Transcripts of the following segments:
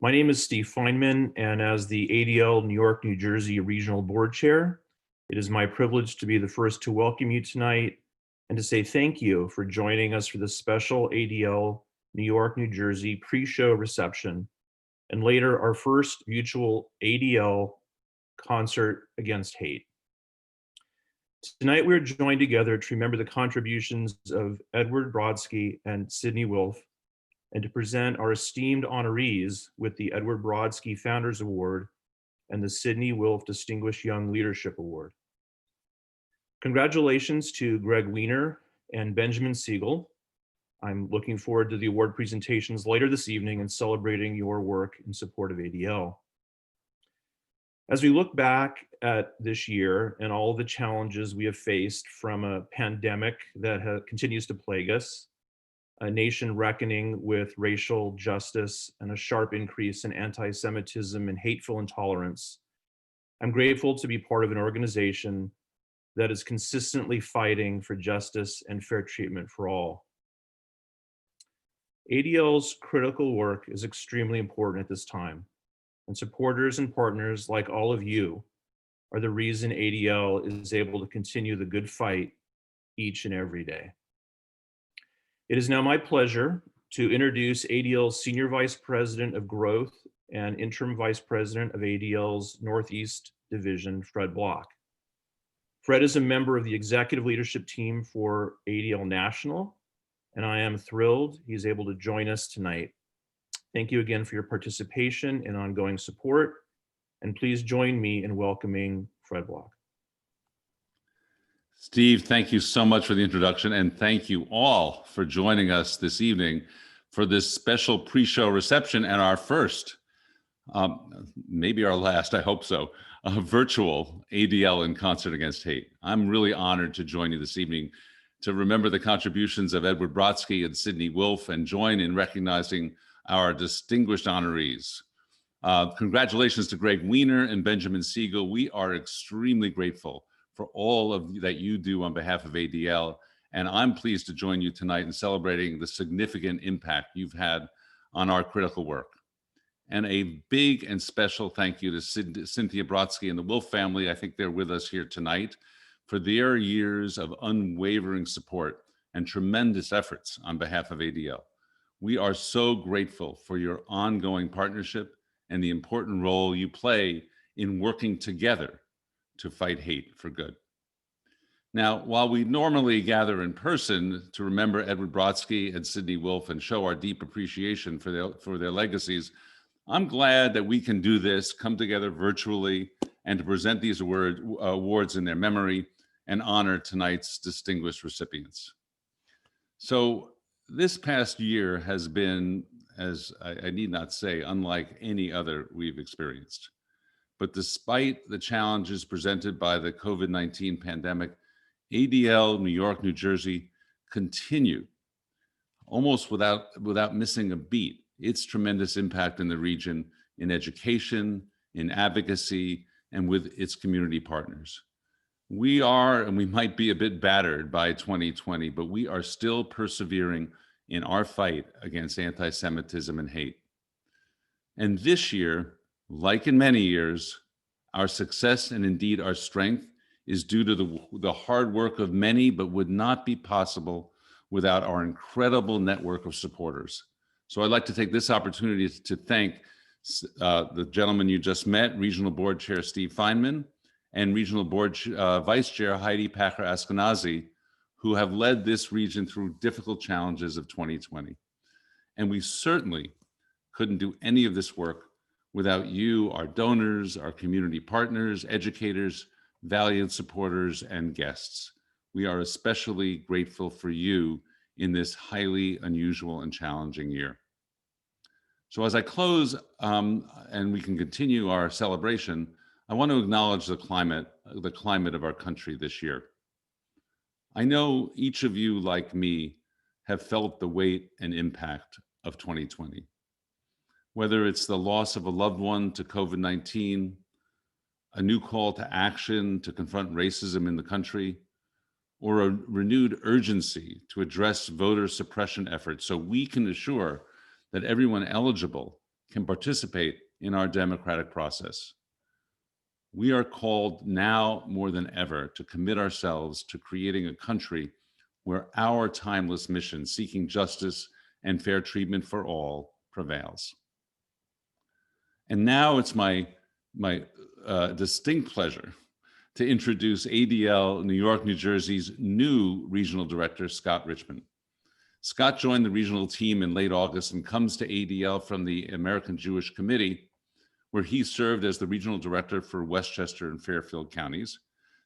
My name is Steve Feynman, and as the ADL New York, New Jersey Regional Board Chair, it is my privilege to be the first to welcome you tonight and to say thank you for joining us for this special ADL New York, New Jersey pre-show reception, and later our first mutual ADL concert against hate. Tonight we're joined together to remember the contributions of Edward Brodsky and Sidney Wilf, and to present our esteemed honorees with the Edward Brodsky Founders Award and the Sidney Wilf Distinguished Young Leadership Award. Congratulations to Gregg Weiner and Benjamin Seigel. I'm looking forward to the award presentations later this evening and celebrating your work in support of ADL. As we look back at this year and all the challenges we have faced from a pandemic that continues to plague us, a nation reckoning with racial justice and a sharp increase in anti-Semitism and hateful intolerance, I'm grateful to be part of an organization that is consistently fighting for justice and fair treatment for all. ADL's critical work is extremely important at this time, and supporters and partners like all of you are the reason ADL is able to continue the good fight each and every day. It is now my pleasure to introduce ADL's Senior Vice President of Growth and Interim Vice President of ADL's Northeast Division, Fred Block. Fred is a member of the executive leadership team for ADL National, and I am thrilled he's able to join us tonight. Thank you again for your participation and ongoing support, and please join me in welcoming Fred Block. Steve, thank you so much for the introduction, and thank you all for joining us this evening for this special pre-show reception and our first, maybe our last, I hope so, virtual ADL in Concert Against Hate. I'm really honored to join you this evening to remember the contributions of Edward Brodsky and Sidney Wilf and join in recognizing our distinguished honorees. Congratulations to Gregg Weiner and Benjamin Seigel. We are extremely grateful for all of that you do on behalf of ADL. And I'm pleased to join you tonight in celebrating the significant impact you've had on our critical work. And a big and special thank you to Cynthia Brodsky and the Wilf family. I think they're with us here tonight for their years of unwavering support and tremendous efforts on behalf of ADL. We are so grateful for your ongoing partnership and the important role you play in working together to fight hate for good. Now, while we normally gather in person to remember Edward Brodsky and Sidney Wilf and show our deep appreciation for their legacies, I'm glad that we can do this, come together virtually, and to present these awards in their memory and honor tonight's distinguished recipients. So this past year has been, as I need not say, unlike any other we've experienced. But despite the challenges presented by the COVID-19 pandemic, ADL New York, New Jersey continued almost without missing a beat its tremendous impact in the region in education, in advocacy, and with its community partners. We are, and we might be a bit battered by 2020, but we are still persevering in our fight against anti-Semitism and hate. And this year, like in many years, our success and indeed our strength is due to the hard work of many, but would not be possible without our incredible network of supporters. So I'd like to take this opportunity to thank the gentleman you just met, Regional Board Chair Steve Feynman, and Regional Board Vice Chair Heidi Packer-Ashkenazi, who have led this region through difficult challenges of 2020. And we certainly couldn't do any of this work without you, our donors, our community partners, educators, valued supporters, and guests. We are especially grateful for you in this highly unusual and challenging year. So as I close, and we can continue our celebration, I want to acknowledge the climate of our country this year. I know each of you, like me, have felt the weight and impact of 2020. Whether it's the loss of a loved one to COVID-19, a new call to action to confront racism in the country, or a renewed urgency to address voter suppression efforts so we can assure that everyone eligible can participate in our democratic process. We are called now more than ever to commit ourselves to creating a country where our timeless mission, seeking justice and fair treatment for all, prevails. And now it's my distinct pleasure to introduce ADL New York, New Jersey's new regional director, Scott Richmond. Scott joined the regional team in late August and comes to ADL from the American Jewish Committee, where he served as the regional director for Westchester and Fairfield counties.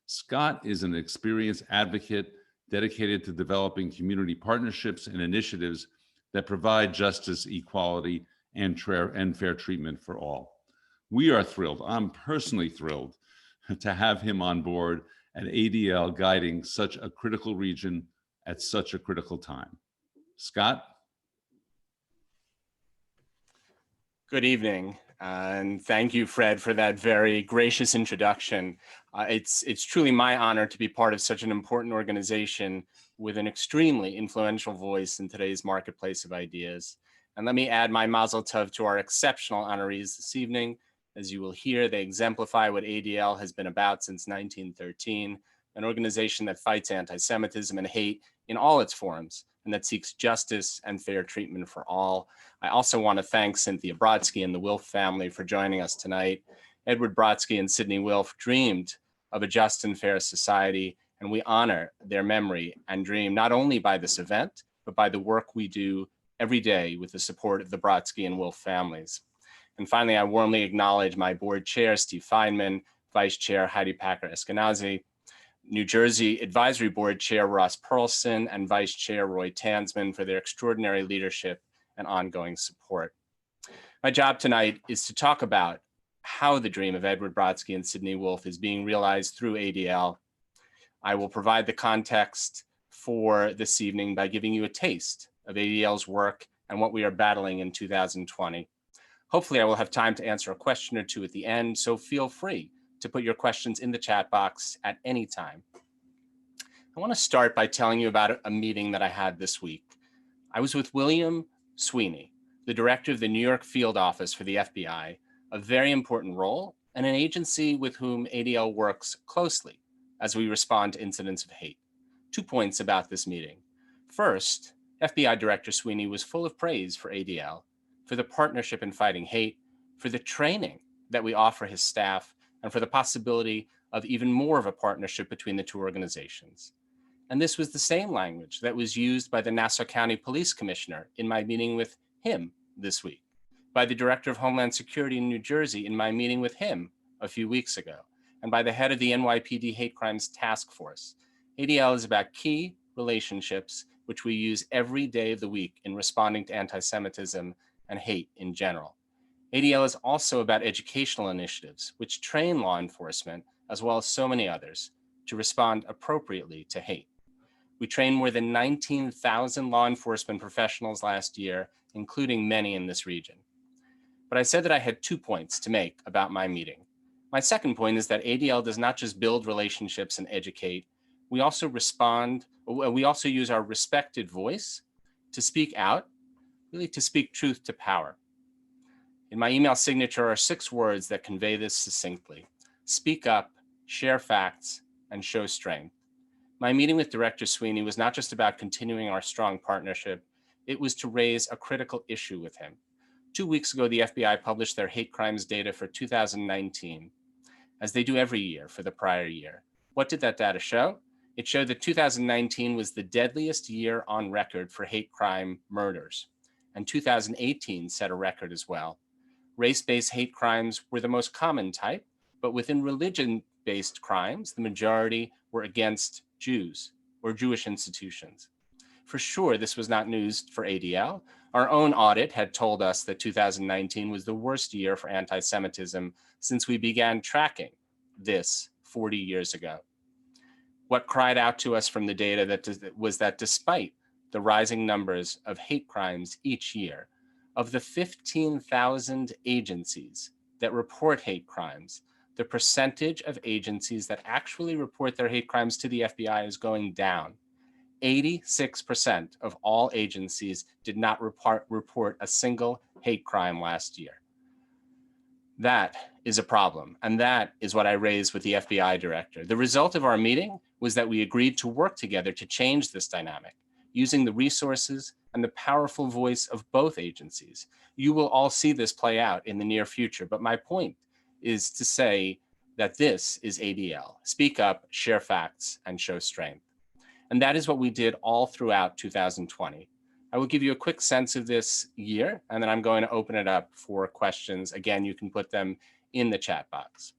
Scott is an experienced advocate dedicated to developing community partnerships and initiatives that provide justice, equality, and fair treatment for all. We are thrilled, I'm personally thrilled, to have him on board at ADL guiding such a critical region at such a critical time. Scott? Good evening, and thank you, Fred, for that very gracious introduction. It's truly my honor to be part of such an important organization with an extremely influential voice in today's marketplace of ideas. And let me add my mazel tov to our exceptional honorees this evening. As you will hear, they exemplify what ADL has been about since 1913, an organization that fights anti-Semitism and hate in all its forms, and that seeks justice and fair treatment for all. I also want to thank Cynthia Brodsky and the Wilf family for joining us tonight. Edward Brodsky and Sidney Wilf dreamed of a just and fair society, and we honor their memory and dream not only by this event, but by the work we do every day with the support of the Brodsky and Wilf families. And finally, I warmly acknowledge my board chair, Steve Feynman, Vice Chair Heidi Packer-Eskenazi, New Jersey Advisory Board Chair Ross Perlson, and Vice Chair Roy Tansman for their extraordinary leadership and ongoing support. My job tonight is to talk about how the dream of Edward Brodsky and Sidney Wilf is being realized through ADL. I will provide the context for this evening by giving you a taste of ADL's work and what we are battling in 2020. Hopefully, I will have time to answer a question or two at the end, so feel free to put your questions in the chat box at any time. I want to start by telling you about a meeting that I had this week. I was with William Sweeney, the director of the New York field office for the FBI, a very important role and an agency with whom ADL works closely as we respond to incidents of hate. 2 points about this meeting. First, FBI Director Sweeney was full of praise for ADL, for the partnership in fighting hate, for the training that we offer his staff, and for the possibility of even more of a partnership between the two organizations. And this was the same language that was used by the Nassau County Police Commissioner in my meeting with him this week, by the Director of Homeland Security in New Jersey in my meeting with him a few weeks ago, and by the head of the NYPD Hate Crimes Task Force. ADL is about key relationships which we use every day of the week in responding to anti-Semitism and hate in general. ADL is also about educational initiatives which train law enforcement, as well as so many others, to respond appropriately to hate. We trained more than 19,000 law enforcement professionals last year, including many in this region. But I said that I had 2 points to make about my meeting. My second point is that ADL does not just build relationships and educate. We also use our respected voice to speak out, really to speak truth to power. In my email signature are 6 words that convey this succinctly: speak up, share facts, and show strength. My meeting with Director Sweeney was not just about continuing our strong partnership, it was to raise a critical issue with him. 2 weeks ago, the FBI published their hate crimes data for 2019, as they do every year for the prior year. What did that data show? It showed that 2019 was the deadliest year on record for hate crime murders, and 2018 set a record as well. Race-based hate crimes were the most common type, but within religion-based crimes, the majority were against Jews or Jewish institutions. For sure, this was not news for ADL. Our own audit had told us that 2019 was the worst year for anti-Semitism since we began tracking this 40 years ago. What cried out to us from the data was that despite the rising numbers of hate crimes each year, of the 15,000 agencies that report hate crimes, the percentage of agencies that actually report their hate crimes to the FBI is going down. 86% of all agencies did not report a single hate crime last year. That is a problem, and that is what I raised with the FBI director. The result of our meeting was that we agreed to work together to change this dynamic, using the resources and the powerful voice of both agencies. You will all see this play out in the near future, but my point is to say that this is ADL. Speak up, share facts, and show strength. And that is what we did all throughout 2020. I will give you a quick sense of this year, and then I'm going to open it up for questions. Again, you can put them in the chat box.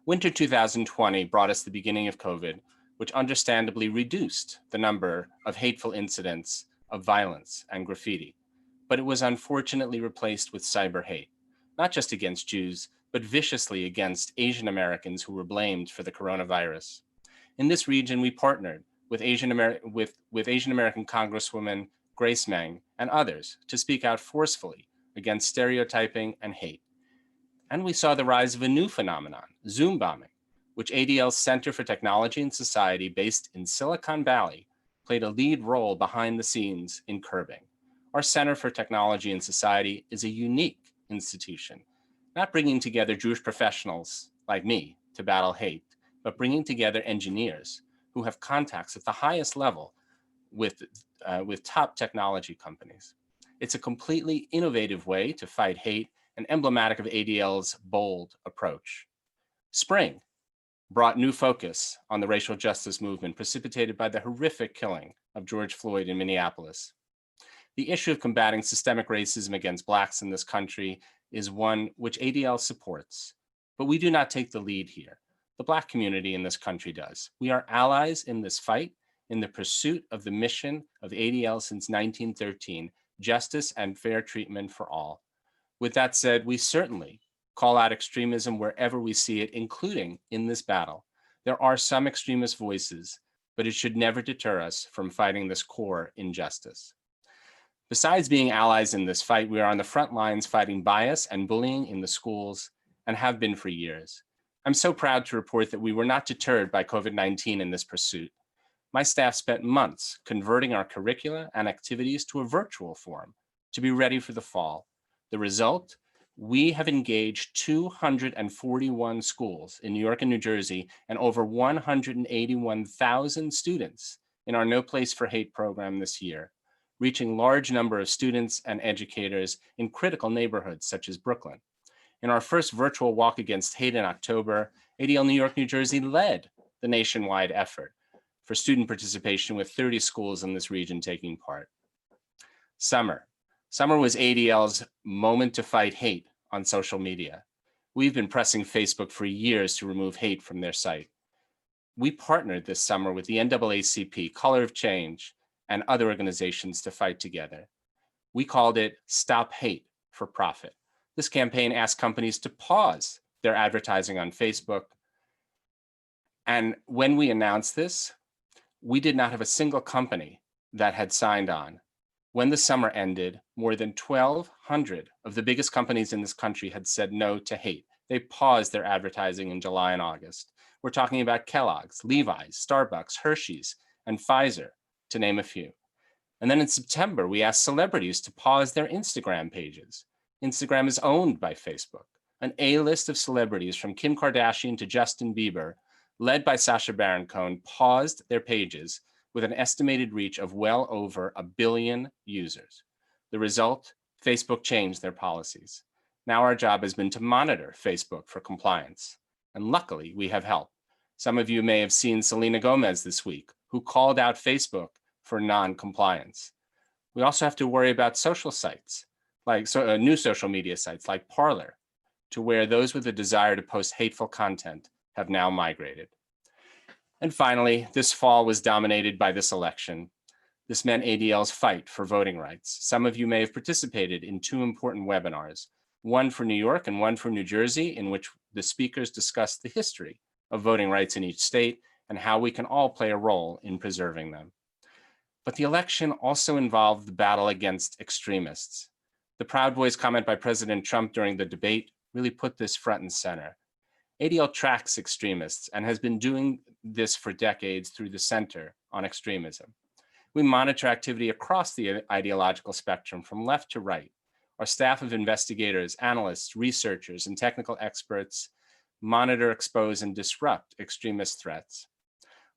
Winter 2020 brought us the beginning of COVID, which understandably reduced the number of hateful incidents of violence and graffiti. But it was unfortunately replaced with cyber hate, not just against Jews, but viciously against Asian Americans who were blamed for the coronavirus. In this region, we partnered with Asian American Congresswoman Grace Meng and others to speak out forcefully against stereotyping and hate. And we saw the rise of a new phenomenon, Zoom bombing, which ADL's Center for Technology and Society, based in Silicon Valley, played a lead role behind the scenes in curbing. Our Center for Technology and Society is a unique institution, not bringing together Jewish professionals like me to battle hate, but bringing together engineers who have contacts at the highest level with top technology companies. It's a completely innovative way to fight hate and emblematic of ADL's bold approach. Spring brought new focus on the racial justice movement precipitated by the horrific killing of George Floyd in Minneapolis. The issue of combating systemic racism against Blacks in this country is one which ADL supports, but we do not take the lead here. The Black community in this country does. We are allies in this fight in the pursuit of the mission of ADL since 1913, justice and fair treatment for all. With that said, we certainly call out extremism wherever we see it, including in this battle. There are some extremist voices, but it should never deter us from fighting this core injustice. Besides being allies in this fight, we are on the front lines fighting bias and bullying in the schools and have been for years. I'm so proud to report that we were not deterred by COVID-19 in this pursuit. My staff spent months converting our curricula and activities to a virtual form to be ready for the fall. The result? We have engaged 241 schools in New York and New Jersey and over 181,000 students in our No Place for Hate program this year, reaching large number of students and educators in critical neighborhoods such as Brooklyn. In our first virtual walk against hate in October, ADL New York, New Jersey led the nationwide effort for student participation with 30 schools in this region taking part. Summer was ADL's moment to fight hate on social media. We've been pressing Facebook for years to remove hate from their site. We partnered this summer with the NAACP, Color of Change, and other organizations to fight together. We called it Stop Hate for Profit. This campaign asked companies to pause their advertising on Facebook. And when we announced this, we did not have a single company that had signed on. When the summer ended, more than 1,200 of the biggest companies in this country had said no to hate. They paused their advertising in July and August. We're talking about Kellogg's, Levi's, Starbucks, Hershey's, and Pfizer, to name a few. And then in September, we asked celebrities to pause their Instagram pages. Instagram is owned by Facebook. An A-list of celebrities from Kim Kardashian to Justin Bieber, led by Sacha Baron Cohen, paused their pages with an estimated reach of well over 1 billion users. The result, Facebook changed their policies. Now our job has been to monitor Facebook for compliance. And luckily, we have help. Some of you may have seen Selena Gomez this week, who called out Facebook for non-compliance. We also have to worry about social sites, like new social media sites like Parler, to where those with a desire to post hateful content have now migrated. And finally, this fall was dominated by this election. This meant ADL's fight for voting rights. Some of you may have participated in 2 important webinars, one for New York and one for New Jersey, in which the speakers discussed the history of voting rights in each state and how we can all play a role in preserving them. But the election also involved the battle against extremists. The Proud Boys comment by President Trump during the debate really put this front and center. ADL tracks extremists and has been doing this for decades through the Center on Extremism. We monitor activity across the ideological spectrum from left to right Our staff of investigators, analysts, researchers, and technical experts monitor, expose, and disrupt extremist threats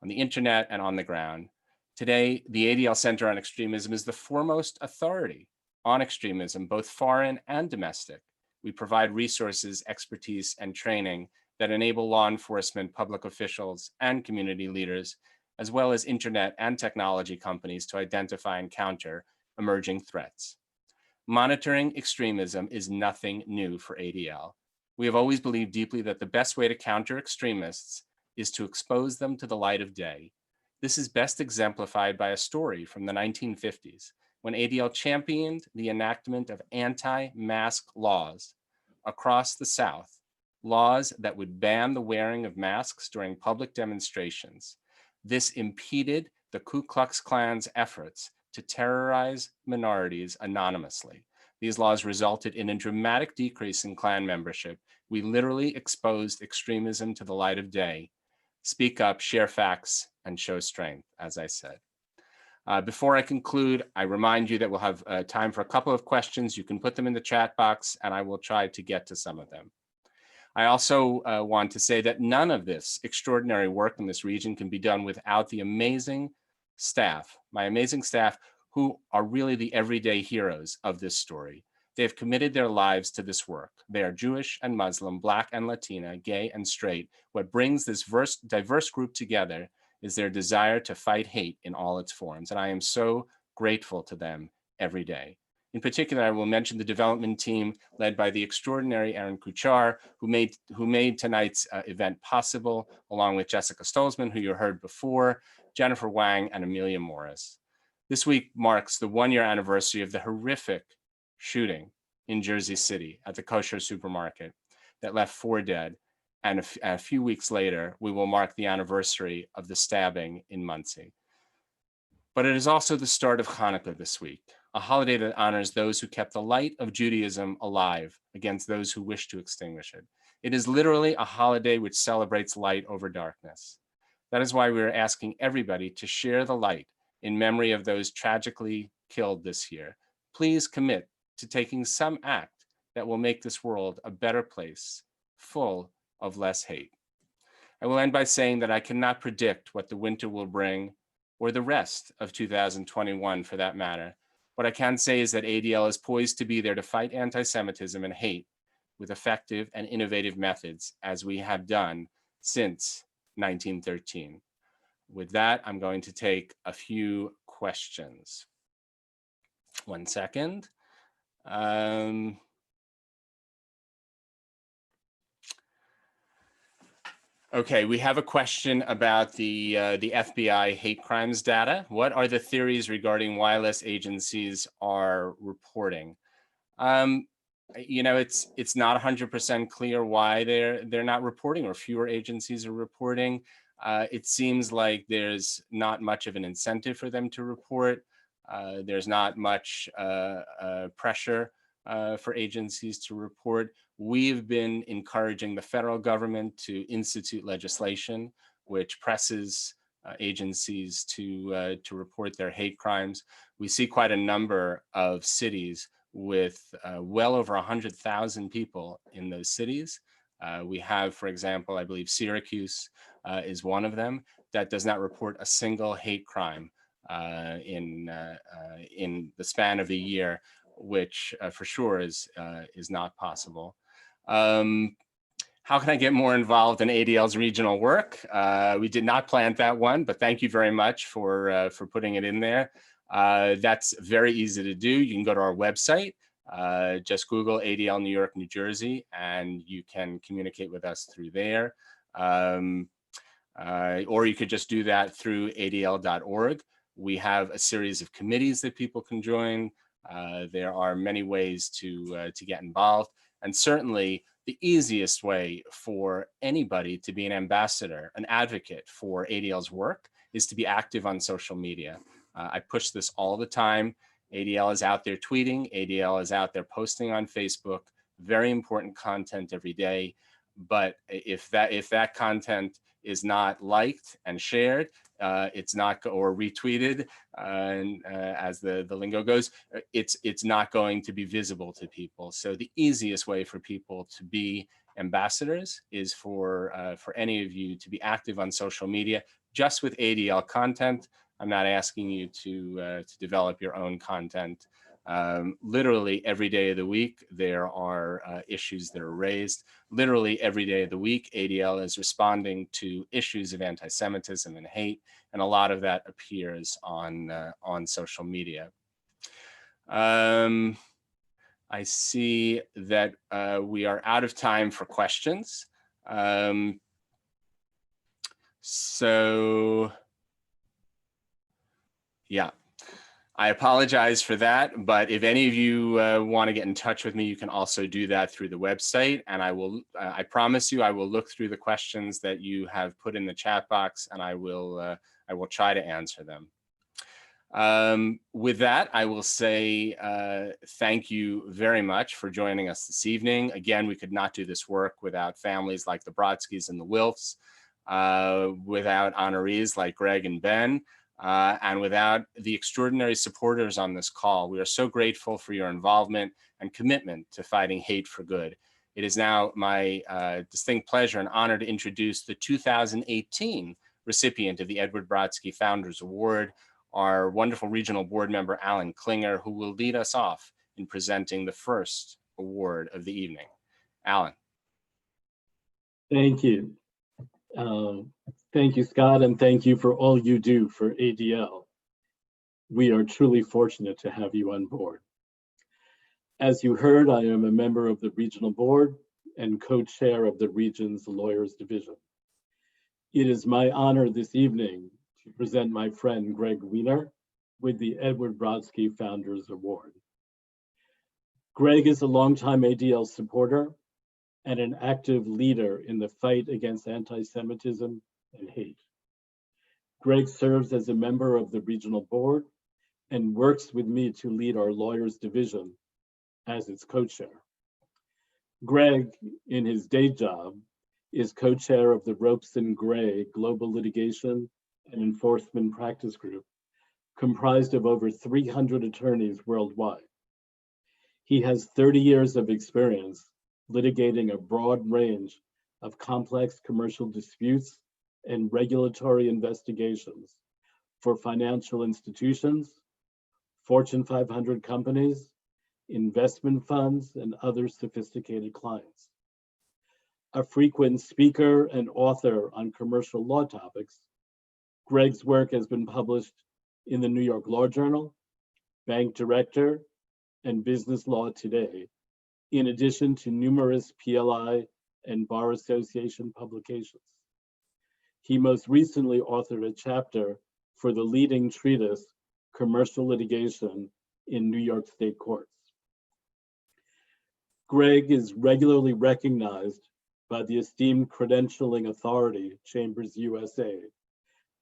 on the internet and on the ground. Today, the ADL Center on Extremism is the foremost authority on extremism, both foreign and domestic. We provide resources, expertise, and training that enable law enforcement, public officials, and community leaders, as well as internet and technology companies, to identify and counter emerging threats. Monitoring extremism is nothing new for ADL. We have always believed deeply that the best way to counter extremists is to expose them to the light of day. This is best exemplified by a story from the 1950s, when ADL championed the enactment of anti-mask laws across the South, laws that would ban the wearing of masks during public demonstrations. This impeded the Ku Klux Klan's efforts to terrorize minorities anonymously. These laws resulted in a dramatic decrease in Klan membership. We literally exposed extremism to the light of day. Speak up, share facts, and show strength, as I said. Before I conclude, I remind you that we'll have time for a couple of questions. You can put them in the chat box, and I will try to get to some of them. I also want to say that none of this extraordinary work in this region can be done without the amazing staff, my amazing staff, who are really the everyday heroes of this story. They've committed their lives to this work. They are Jewish and Muslim, Black and Latina, gay and straight. What brings this diverse group together is their desire to fight hate in all its forms. And I am so grateful to them every day. In particular, I will mention the development team led by the extraordinary Aaron Kuchar, who made tonight's event possible, along with Jessica Stolzman, who you heard before, Jennifer Wang, and Amelia Morris. This week marks the one-year anniversary of the horrific shooting in Jersey City at the kosher supermarket that left 4 dead. And a few weeks later, we will mark the anniversary of the stabbing in Muncie. But it is also the start of Hanukkah this week, a holiday that honors those who kept the light of Judaism alive against those who wish to extinguish it. It is literally a holiday which celebrates light over darkness. That is why we are asking everybody to share the light in memory of those tragically killed this year. Please commit to taking some act that will make this world a better place, full of less hate. I will end by saying that I cannot predict what the winter will bring, or the rest of 2021 for that matter. What I can say is that ADL is poised to be there to fight anti-Semitism and hate with effective and innovative methods, as we have done since 1913. With that, I'm going to take a few questions. 1 second. Okay, we have a question about the FBI hate crimes data. What are the theories regarding why less agencies are reporting? You know, it's not 100% clear why they're not reporting, or fewer agencies are reporting. It seems like there's not much of an incentive for them to report. There's not much pressure for agencies to report. We've been encouraging the federal government to institute legislation which presses agencies to report their hate crimes. We see quite a number of cities with well over 100,000 people in those cities. We have, for example, I believe Syracuse is one of them that does not report a single hate crime in the span of a year, which for sure is not possible. How can I get more involved in ADL's regional work? We did not plant that one, but thank you very much for putting it in there. That's very easy to do. You can go to our website, just Google ADL New York, New Jersey, and you can communicate with us through there. Or you could just do that through adl.org. We have a series of committees that people can join. There are many ways to get involved. And certainly the easiest way for anybody to be an ambassador, an advocate for ADL's work, is to be active on social media. I push this all the time. ADL is out there tweeting. ADL is out there posting on Facebook. Very important content every day. But if that content is not liked and shared, it's not, or retweeted, as the lingo goes, it's not going to be visible to people. So the easiest way for people to be ambassadors is for any of you to be active on social media, just with ADL content. I'm not asking you to develop your own content. Literally every day of the week, there are issues that are raised. Literally every day of the week, ADL is responding to issues of anti-Semitism and hate, and a lot of that appears on social media. I see that we are out of time for questions. So yeah, I apologize for that, but if any of you want to get in touch with me, you can also do that through the website, and I promise you, I will look through the questions that you have put in the chat box, and I will try to answer them. With that, I will say thank you very much for joining us this evening. Again, we could not do this work without families like the Brodskys and the Wilfs, without honorees like Gregg and Ben, and without the extraordinary supporters on this call. We are so grateful for your involvement and commitment to fighting hate for good. It is now my distinct pleasure and honor to introduce the 2018 recipient of the Edward Brodsky Founders Award, our wonderful regional board member, Alan Klinger, who will lead us off in presenting the first award of the evening. Alan. Thank you. Thank you, Scott, and thank you for all you do for ADL. We are truly fortunate to have you on board. As you heard, I am a member of the regional board and co-chair of the region's lawyers division. It is my honor this evening to present my friend Gregg Weiner with the Edward Brodsky Founders Award. Gregg is a longtime ADL supporter and an active leader in the fight against anti-Semitism and hate. Gregg serves as a member of the regional board and works with me to lead our lawyers division as its co-chair. Gregg, in his day job, is co-chair of the Ropes and Gray Global Litigation and Enforcement Practice Group, comprised of over 300 attorneys worldwide. He has 30 years of experience litigating a broad range of complex commercial disputes and regulatory investigations for financial institutions, Fortune 500 companies, investment funds, and other sophisticated clients. A frequent speaker and author on commercial law topics, Gregg's work has been published in the New York Law Journal, Bank Director, and Business Law Today, in addition to numerous PLI and Bar Association publications. He most recently authored a chapter for the leading treatise, Commercial Litigation in New York State Courts. Gregg is regularly recognized by the esteemed credentialing authority, Chambers USA,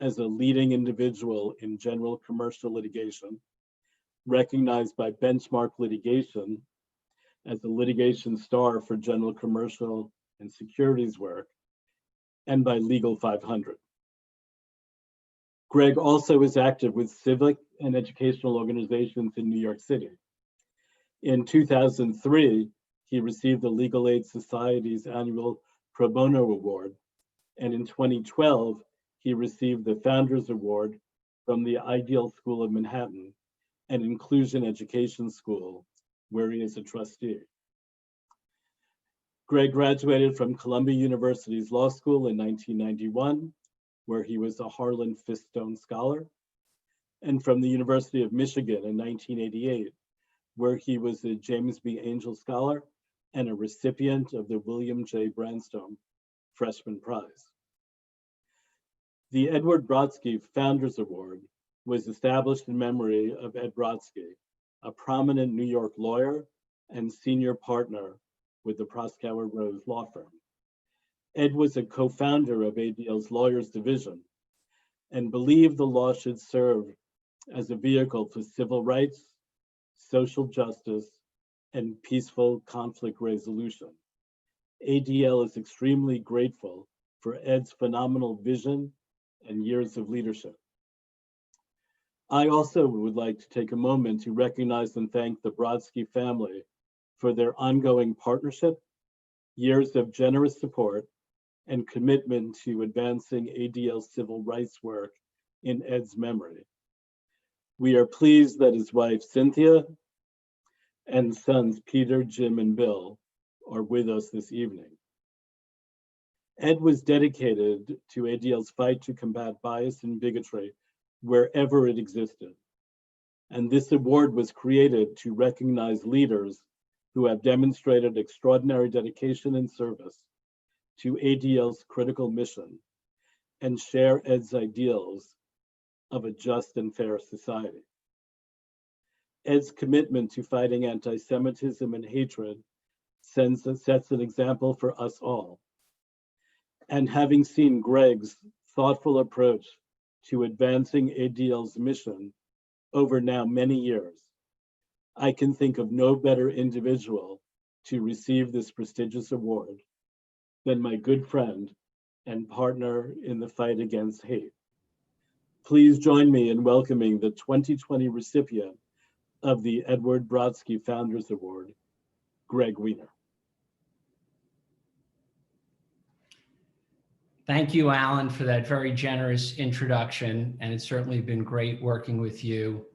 as a leading individual in general commercial litigation, recognized by Benchmark Litigation as a litigation star for general commercial and securities work, and by Legal 500. Gregg also is active with civic and educational organizations in New York City. In 2003, he received the Legal Aid Society's annual Pro Bono Award, and in 2012, he received the Founders Award from the Ideal School of Manhattan, an inclusion education school where he is a trustee. Gregg graduated from Columbia University's law school in 1991, where he was a Harlan Fistone Scholar, and from the University of Michigan in 1988, where he was a James B. Angel Scholar and a recipient of the William J. Branstone Freshman Prize. The Edward Brodsky Founders Award was established in memory of Ed Brodsky, a prominent New York lawyer and senior partner with the Proskauer Rose law firm. Ed was a co-founder of ADL's Lawyers Division and believed the law should serve as a vehicle for civil rights, social justice, and peaceful conflict resolution. ADL is extremely grateful for Ed's phenomenal vision and years of leadership. I also would like to take a moment to recognize and thank the Brodsky family for their ongoing partnership, years of generous support, and commitment to advancing ADL's civil rights work in Ed's memory. We are pleased that his wife, Cynthia, and sons, Peter, Jim, and Bill, are with us this evening. Ed was dedicated to ADL's fight to combat bias and bigotry wherever it existed. And this award was created to recognize leaders who have demonstrated extraordinary dedication and service to ADL's critical mission and share Ed's ideals of a just and fair society. Ed's commitment to fighting anti-Semitism and hatred sets an example for us all. And having seen Gregg's thoughtful approach to advancing ADL's mission over now many years, I can think of no better individual to receive this prestigious award than my good friend and partner in the fight against hate. Please join me in welcoming the 2020 recipient of the Edward Brodsky Founders Award, Gregg Weiner. Thank you, Alan, for that very generous introduction. And it's certainly been great working with you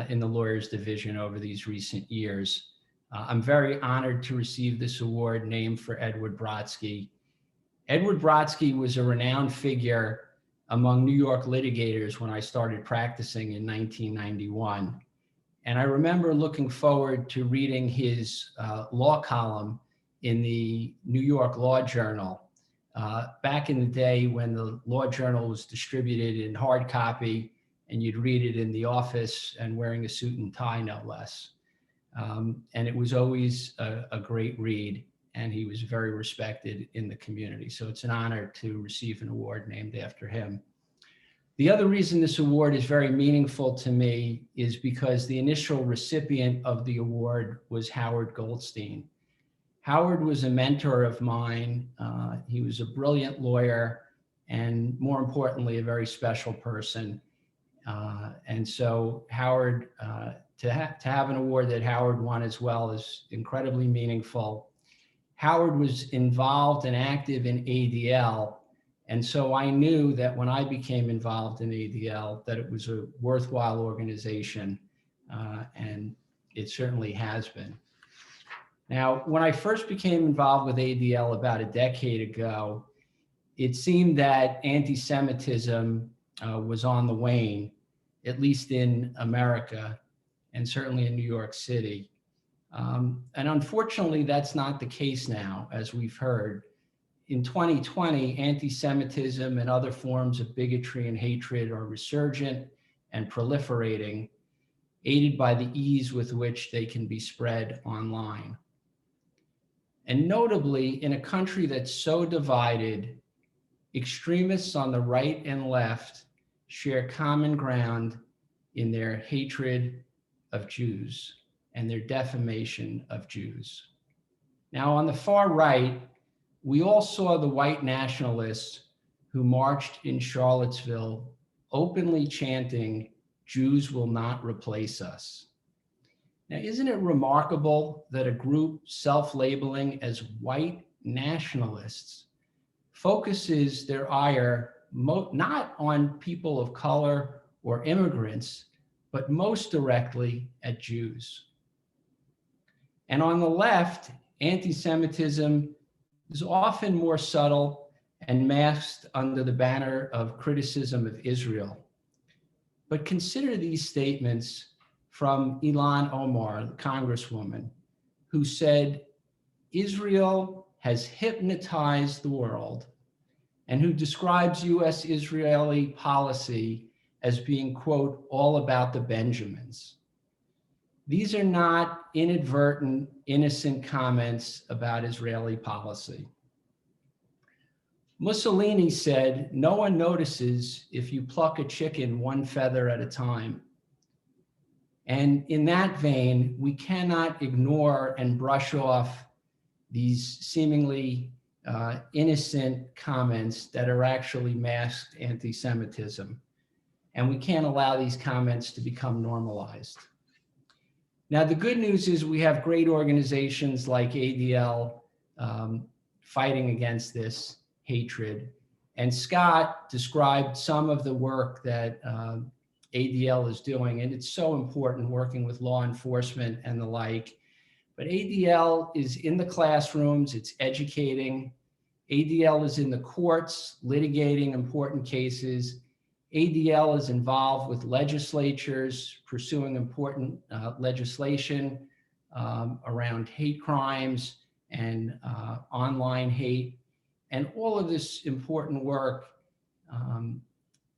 in the Lawyers Division over these recent years. I'm very honored to receive this award named for Edward Brodsky. Edward Brodsky was a renowned figure among New York litigators when I started practicing in 1991. And I remember looking forward to reading his law column in the New York Law Journal back in the day when the Law Journal was distributed in hard copy and you'd read it in the office and wearing a suit and tie, no less. And it was always a great read, and he was very respected in the community. So it's an honor to receive an award named after him. The other reason this award is very meaningful to me is because the initial recipient of the award was Howard Goldstein. Howard was a mentor of mine. He was a brilliant lawyer and, more importantly, a very special person. And so Howard, to have an award that Howard won as well is incredibly meaningful. Howard was involved and active in ADL. And so I knew that when I became involved in ADL, that it was a worthwhile organization, and it certainly has been. Now, when I first became involved with ADL about a decade ago, it seemed that anti-Semitism was on the wane, at least in America, and certainly in New York City. And unfortunately, that's not the case now, as we've heard. In 2020, anti-Semitism and other forms of bigotry and hatred are resurgent and proliferating, aided by the ease with which they can be spread online. And notably, in a country that's so divided, extremists on the right and left share common ground in their hatred of Jews and their defamation of Jews. Now, on the far right, we all saw the white nationalists who marched in Charlottesville openly chanting, "Jews will not replace us." Now, isn't it remarkable that a group self-labeling as white nationalists focuses their ire not on people of color or immigrants, but most directly at Jews? And on the left, anti-Semitism is often more subtle and masked under the banner of criticism of Israel. But consider these statements from Ilhan Omar, the congresswoman, who said, "Israel has hypnotized the world," and who describes US-Israeli policy as being, quote, "all about the Benjamins." These are not inadvertent, innocent comments about Israeli policy. Mussolini said, "No one notices if you pluck a chicken one feather at a time." And in that vein, we cannot ignore and brush off these seemingly innocent comments that are actually masked anti-Semitism. And we can't allow these comments to become normalized. Now, the good news is we have great organizations like ADL fighting against this hatred. And Scott described some of the work that ADL is doing, and it's so important working with law enforcement and the like. But ADL is in the classrooms, it's educating. ADL is in the courts, litigating important cases. ADL is involved with legislatures, pursuing important legislation around hate crimes and online hate. And all of this important work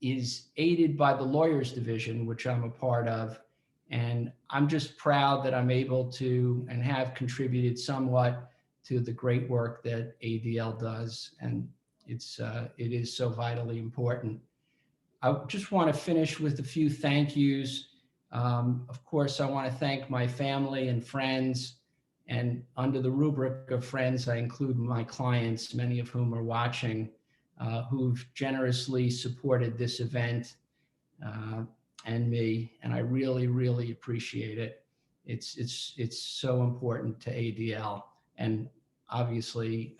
is aided by the Lawyers Division, which I'm a part of. And I'm just proud that I'm able to and have contributed somewhat to the great work that ADL does. And it is so vitally important. I just want to finish with a few thank yous. Of course, I want to thank my family and friends. And under the rubric of friends, I include my clients, many of whom are watching, who've generously supported this event and me. And I really, really appreciate it. It's so important to ADL. And obviously,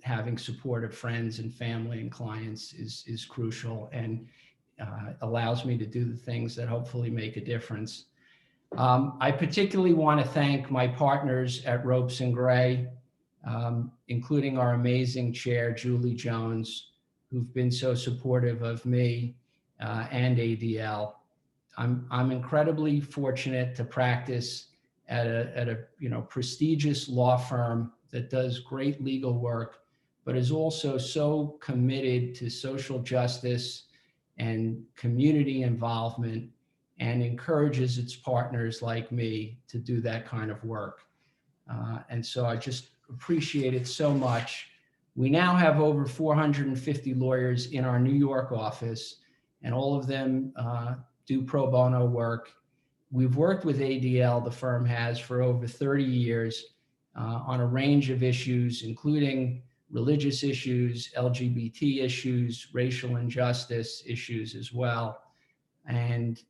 having support of friends and family and clients is crucial and allows me to do the things that hopefully make a difference. I particularly want to thank my partners at Ropes and Gray, including our amazing chair, Julie Jones, who've been so supportive of me and ADL. I'm incredibly fortunate to practice at a prestigious law firm that does great legal work, but is also so committed to social justice and community involvement and encourages its partners like me to do that kind of work. And so I just appreciate it so much. We now have over 450 lawyers in our New York office, and all of them do pro bono work. We've worked with ADL, the firm has, for over 30 years on a range of issues, including religious issues, LGBT issues, racial injustice issues as well. And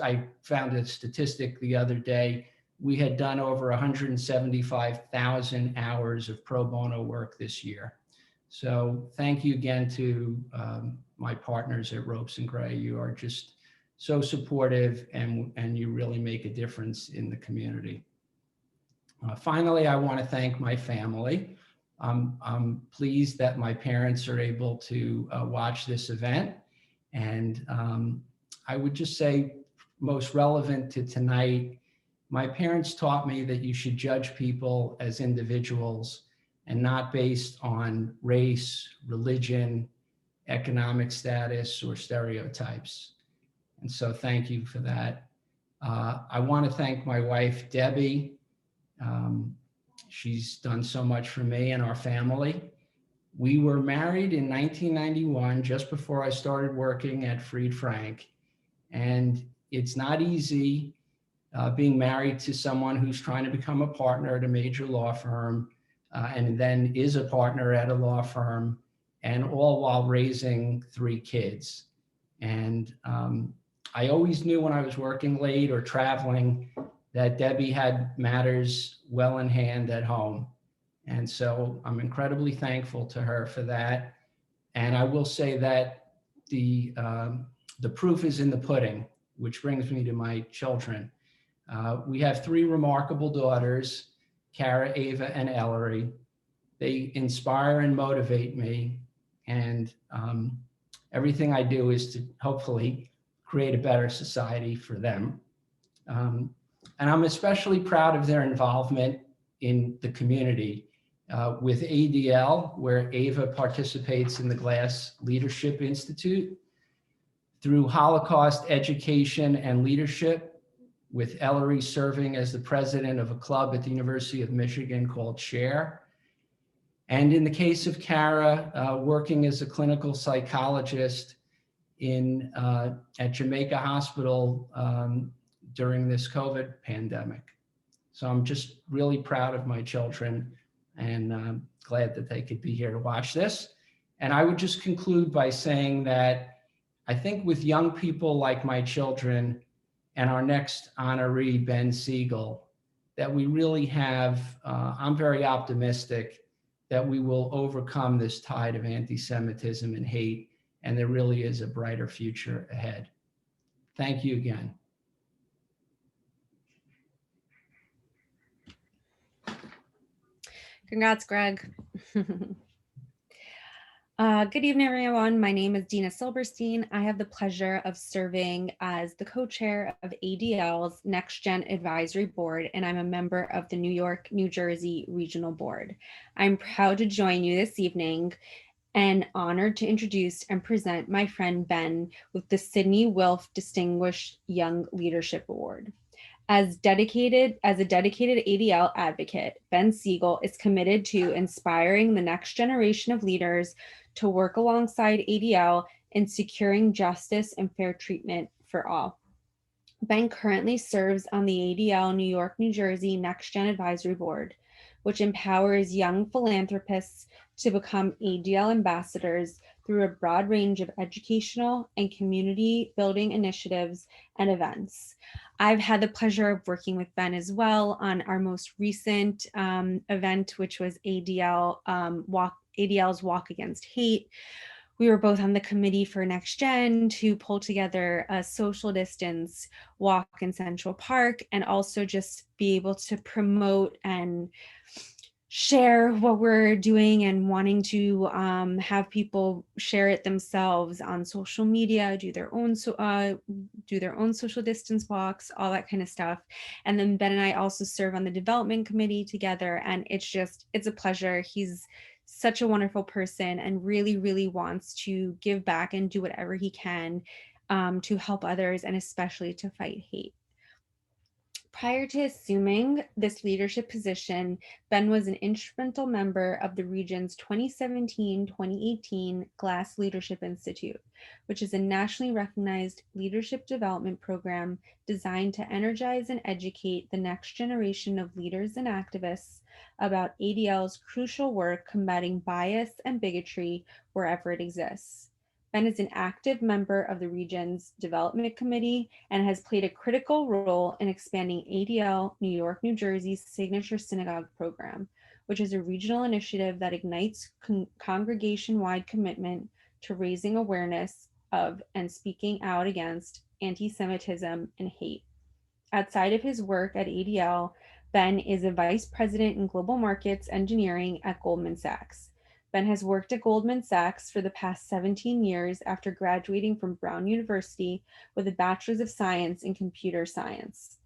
I found a statistic the other day. We had done over 175,000 hours of pro bono work this year. So thank you again to my partners at Ropes and Gray. You are just so supportive and you really make a difference in the community. Finally, I want to thank my family. I'm pleased that my parents are able to watch this event. And I would just say, most relevant to tonight, my parents taught me that you should judge people as individuals and not based on race, religion, economic status, or stereotypes. And so thank you for that. I want to thank my wife, Debbie. She's done so much for me and our family. We were married in 1991, just before I started working at Fried Frank. And it's not easy being married to someone who's trying to become a partner at a major law firm and then is a partner at a law firm, and all while raising 3 kids. And I always knew when I was working late or traveling that Debbie had matters well in hand at home. And so I'm incredibly thankful to her for that. And I will say that the proof is in the pudding, which brings me to my children. We have 3 remarkable daughters, Kara, Ava, and Ellery. They inspire and motivate me. And everything I do is to hopefully create a better society for them. And I'm especially proud of their involvement in the community with ADL, where Ava participates in the Glass Leadership Institute, through Holocaust education and leadership, with Ellery serving as the president of a club at the University of Michigan called SHARE. And in the case of Kara, working as a clinical psychologist at Jamaica Hospital during this COVID pandemic. So I'm just really proud of my children and glad that they could be here to watch this. And I would just conclude by saying that I think with young people like my children and our next honoree, Ben Seigel, that we really have, I'm very optimistic that we will overcome this tide of anti-Semitism and hate, and there really is a brighter future ahead. Thank you again. Congrats, Gregg. Good evening, everyone. My name is Dina Silberstein. I have the pleasure of serving as the co-chair of ADL's NextGen Advisory Board, and I'm a member of the New York, New Jersey Regional Board. I'm proud to join you this evening and honored to introduce and present my friend Ben with the Sidney Wilf Distinguished Young Leadership Award. As a dedicated ADL advocate, Ben Seigel is committed to inspiring the next generation of leaders to work alongside ADL in securing justice and fair treatment for all. Ben currently serves on the ADL New York, New Jersey NextGen Advisory Board, which empowers young philanthropists to become ADL ambassadors through a broad range of educational and community building initiatives and events. I've had the pleasure of working with Ben as well on our most recent event, which was ADL's Walk Against Hate. We were both on the committee for NextGen to pull together a social distance walk in Central Park and also just be able to promote and share what we're doing and wanting to have people share it themselves on social media, do their own social distance walks, all that kind of stuff. And then Ben and I also serve on the development committee together, and it's a pleasure. He's such a wonderful person and really, really wants to give back and do whatever he can to help others and especially to fight hate. Prior to assuming this leadership position, Ben was an instrumental member of the region's 2017-2018 Glass Leadership Institute, which is a nationally recognized leadership development program designed to energize and educate the next generation of leaders and activists about ADL's crucial work combating bias and bigotry wherever it exists. Ben is an active member of the region's development committee and has played a critical role in expanding ADL New York, New Jersey's Signature Synagogue program, which is a regional initiative that ignites congregation-wide commitment to raising awareness of and speaking out against anti-Semitism and hate. Outside of his work at ADL, Ben is a vice president in global markets engineering at Goldman Sachs. Ben has worked at Goldman Sachs for the past 17 years after graduating from Brown University with a Bachelor's of Science in Computer Science.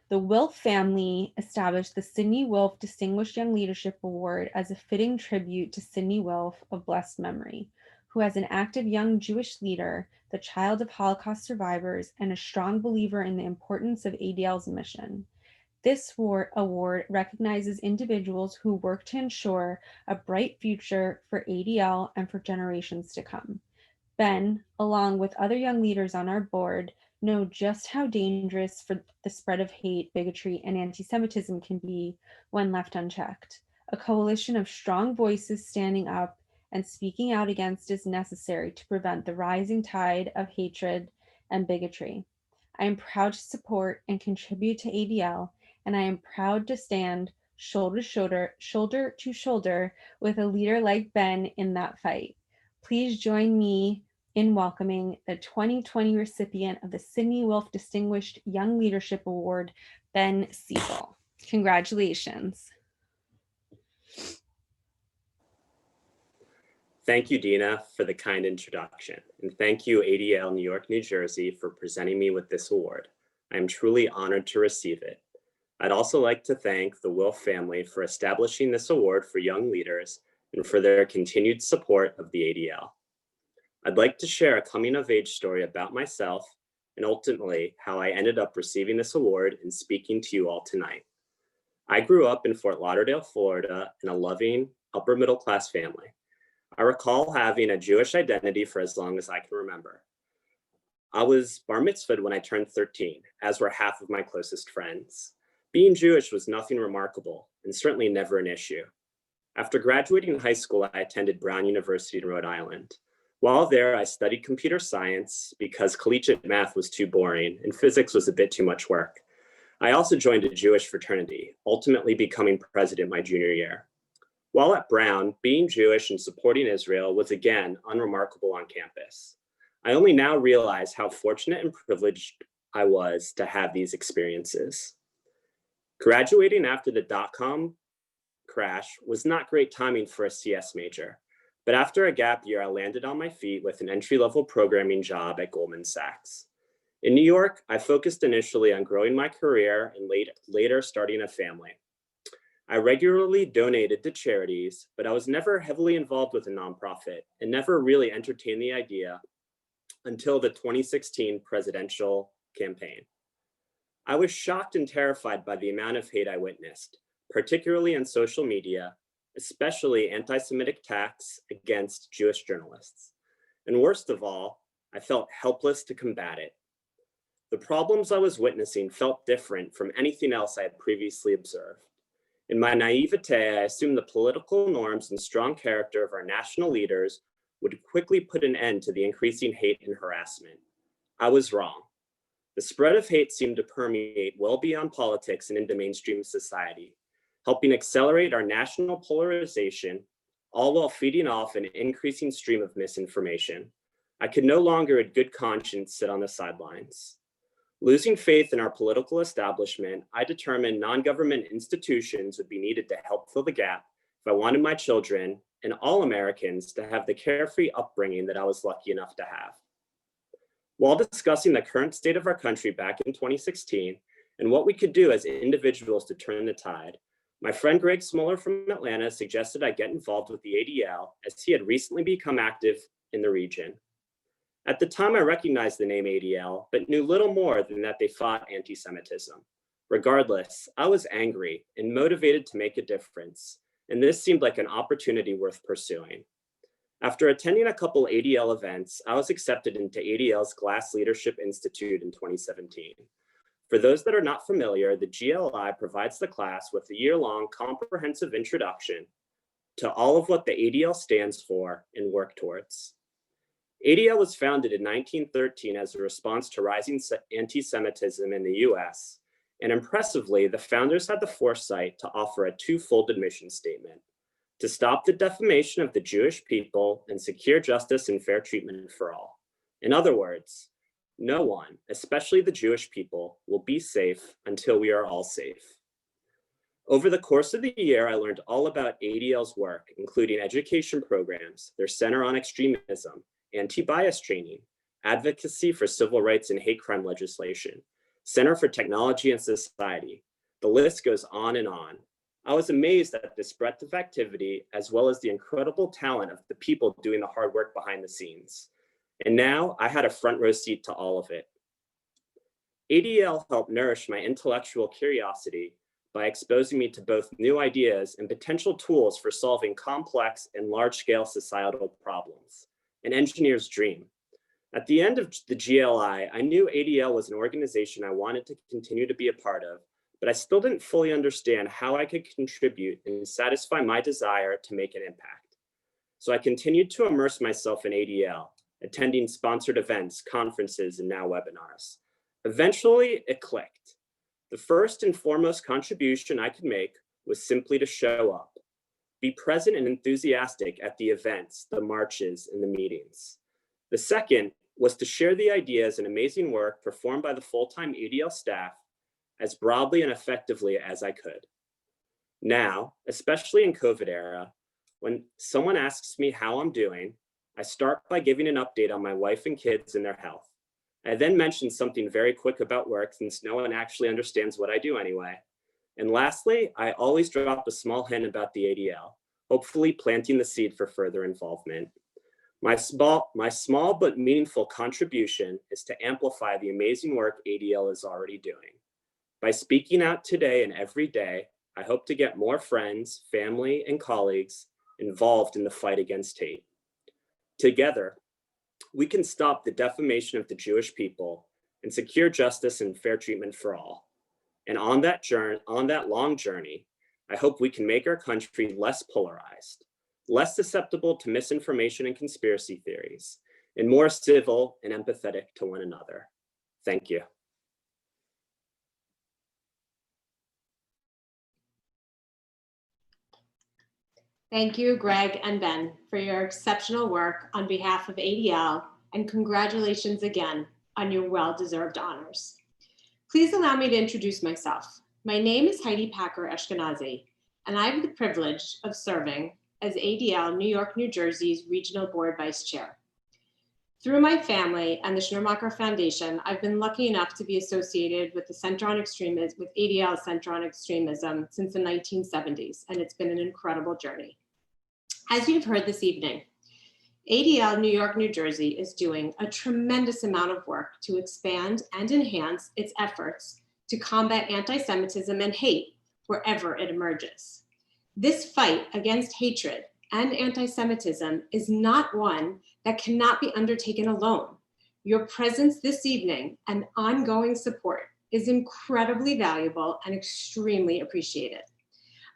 The Wilf family established the Sidney Wilf Distinguished Young Leadership Award as a fitting tribute to Sidney Wilf of blessed memory, who as an active young Jewish leader, the child of Holocaust survivors, and a strong believer in the importance of ADL's mission. This award recognizes individuals who work to ensure a bright future for ADL and for generations to come. Ben, along with other young leaders on our board, know just how dangerous for the spread of hate, bigotry, and anti-Semitism can be when left unchecked. A coalition of strong voices standing up and speaking out against is necessary to prevent the rising tide of hatred and bigotry. I am proud to support and contribute to ADL, and I am proud to stand shoulder to shoulder with a leader like Ben in that fight. Please join me in welcoming the 2020 recipient of the Sidney Wilf Distinguished Young Leadership Award, Ben Seigel. Congratulations. Thank you, Dina, for the kind introduction. And thank you, ADL New York, New Jersey, for presenting me with this award. I am truly honored to receive it. I'd also like to thank the Wilf family for establishing this award for young leaders and for their continued support of the ADL. I'd like to share a coming of age story about myself and ultimately how I ended up receiving this award and speaking to you all tonight. I grew up in Fort Lauderdale, Florida, in a loving upper middle class family. I recall having a Jewish identity for as long as I can remember. I was bar mitzvahed when I turned 13, as were half of my closest friends. Being Jewish was nothing remarkable and certainly never an issue. After graduating high school, I attended Brown University in Rhode Island. While there, I studied computer science because collegiate math was too boring and physics was a bit too much work. I also joined a Jewish fraternity, ultimately becoming president my junior year. While at Brown, being Jewish and supporting Israel was again unremarkable on campus. I only now realize how fortunate and privileged I was to have these experiences. Graduating after the dot-com crash was not great timing for a CS major, but after a gap year, I landed on my feet with an entry-level programming job at Goldman Sachs. In New York, I focused initially on growing my career and later starting a family. I regularly donated to charities, but I was never heavily involved with a nonprofit and never really entertained the idea until the 2016 presidential campaign. I was shocked and terrified by the amount of hate I witnessed, particularly on social media, especially anti-Semitic attacks against Jewish journalists. And worst of all, I felt helpless to combat it. The problems I was witnessing felt different from anything else I had previously observed. In my naivete, I assumed the political norms and strong character of our national leaders would quickly put an end to the increasing hate and harassment. I was wrong. The spread of hate seemed to permeate well beyond politics and into mainstream society, helping accelerate our national polarization, all while feeding off an increasing stream of misinformation. I could no longer in good conscience sit on the sidelines. Losing faith in our political establishment, I determined non-government institutions would be needed to help fill the gap if I wanted my children and all Americans to have the carefree upbringing that I was lucky enough to have. While discussing the current state of our country back in 2016 and what we could do as individuals to turn the tide, my friend Gregg from Atlanta suggested I get involved with the ADL as he had recently become active in the region. At the time, I recognized the name ADL, but knew little more than that they fought anti-Semitism. Regardless, I was angry and motivated to make a difference, and this seemed like an opportunity worth pursuing. After attending a couple ADL events, I was accepted into ADL's Glass Leadership Institute in 2017. For those that are not familiar, the GLI provides the class with a year-long comprehensive introduction to all of what the ADL stands for and work towards. ADL was founded in 1913 as a response to rising anti-Semitism in the US, and impressively, the founders had the foresight to offer a twofold mission statement: to stop the defamation of the Jewish people and secure justice and fair treatment for all. In other words, no one, especially the Jewish people, will be safe until we are all safe. Over the course of the year, I learned all about ADL's work, including education programs, their Center on Extremism, anti-bias training, advocacy for civil rights and hate crime legislation, Center for Technology and Society. The list goes on and on. I was amazed at this breadth of activity, as well as the incredible talent of the people doing the hard work behind the scenes. And now I had a front row seat to all of it. ADL helped nourish my intellectual curiosity by exposing me to both new ideas and potential tools for solving complex and large-scale societal problems, an engineer's dream. At the end of the GLI, I knew ADL was an organization I wanted to continue to be a part of, but I still didn't fully understand how I could contribute and satisfy my desire to make an impact. So I continued to immerse myself in ADL, attending sponsored events, conferences, and now webinars. Eventually, it clicked. The first and foremost contribution I could make was simply to show up, be present and enthusiastic at the events, the marches, and the meetings. The second was to share the ideas and amazing work performed by the full-time ADL staff as broadly and effectively as I could. Now, especially in COVID era, when someone asks me how I'm doing, I start by giving an update on my wife and kids and their health. I then mention something very quick about work since no one actually understands what I do anyway. And lastly, I always drop a small hint about the ADL, hopefully planting the seed for further involvement. My small but meaningful contribution is to amplify the amazing work ADL is already doing. By speaking out today and every day, I hope to get more friends, family, and colleagues involved in the fight against hate. Together, we can stop the defamation of the Jewish people and secure justice and fair treatment for all. And on that long journey, I hope we can make our country less polarized, less susceptible to misinformation and conspiracy theories, and more civil and empathetic to one another. Thank you. Thank you, Gregg and Ben, for your exceptional work on behalf of ADL, and congratulations again on your well-deserved honors. Please allow me to introduce myself. My name is Heidi Packer-Ashkenazi, and I have the privilege of serving as ADL New York, New Jersey's Regional Board Vice Chair. Through my family and the Schneermacher Foundation, I've been lucky enough to be associated with the Center on Extremism, with ADL Center on Extremism since the 1970s, and it's been an incredible journey. As you've heard this evening, ADL New York, New Jersey is doing a tremendous amount of work to expand and enhance its efforts to combat anti-Semitism and hate wherever it emerges. This fight against hatred and anti-Semitism is not one that cannot be undertaken alone. Your presence this evening and ongoing support is incredibly valuable and extremely appreciated.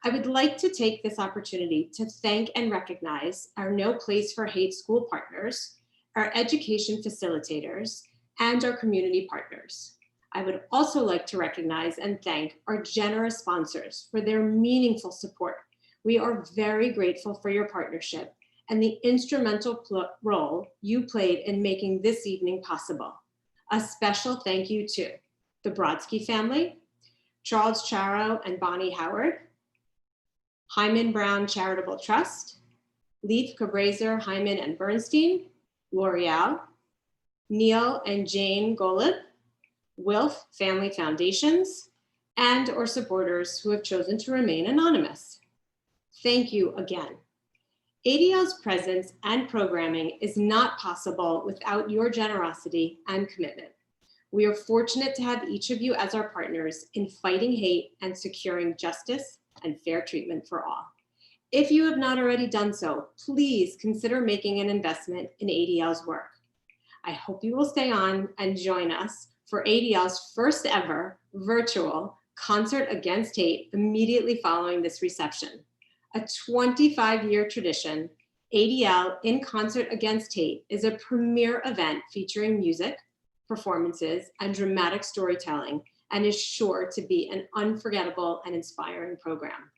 I would like to take this opportunity to thank and recognize our No Place for Hate school partners, our education facilitators, and our community partners. I would also like to recognize and thank our generous sponsors for their meaningful support. We are very grateful for your partnership and the instrumental role you played in making this evening possible. A special thank you to the Brodsky family, Charles Charo and Bonnie Howard, Hyman Brown Charitable Trust, Leif Cabraser, Hyman and Bernstein, L'Oreal, Neil and Jane Golub, Wilf Family Foundations, and or supporters who have chosen to remain anonymous. Thank you again. ADL's presence and programming is not possible without your generosity and commitment. We are fortunate to have each of you as our partners in fighting hate and securing justice and fair treatment for all. If you have not already done so, please consider making an investment in ADL's work. I hope you will stay on and join us for ADL's first ever virtual concert against hate immediately following this reception. A 25-year tradition, ADL in Concert Against Hate is a premier event featuring music, performances, and dramatic storytelling, and is sure to be an unforgettable and inspiring program.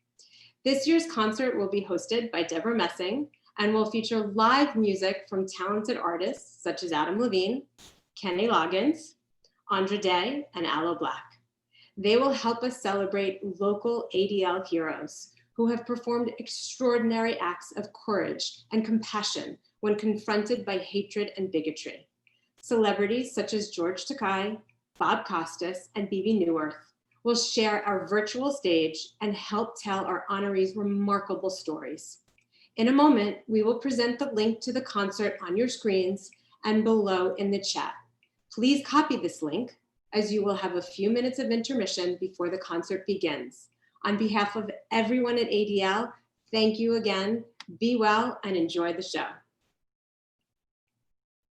This year's concert will be hosted by Deborah Messing and will feature live music from talented artists such as Adam Levine, Kenny Loggins, Andra Day, and Aloe Black. They will help us celebrate local ADL heroes who have performed extraordinary acts of courage and compassion when confronted by hatred and bigotry. Celebrities such as George Takei, Bob Costas, and Bebe Neuwirth will share our virtual stage and help tell our honorees remarkable stories. In a moment, we will present the link to the concert on your screens and below in the chat. Please copy this link, as you will have a few minutes of intermission before the concert begins. On behalf of everyone at ADL, thank you again, be well, and enjoy the show.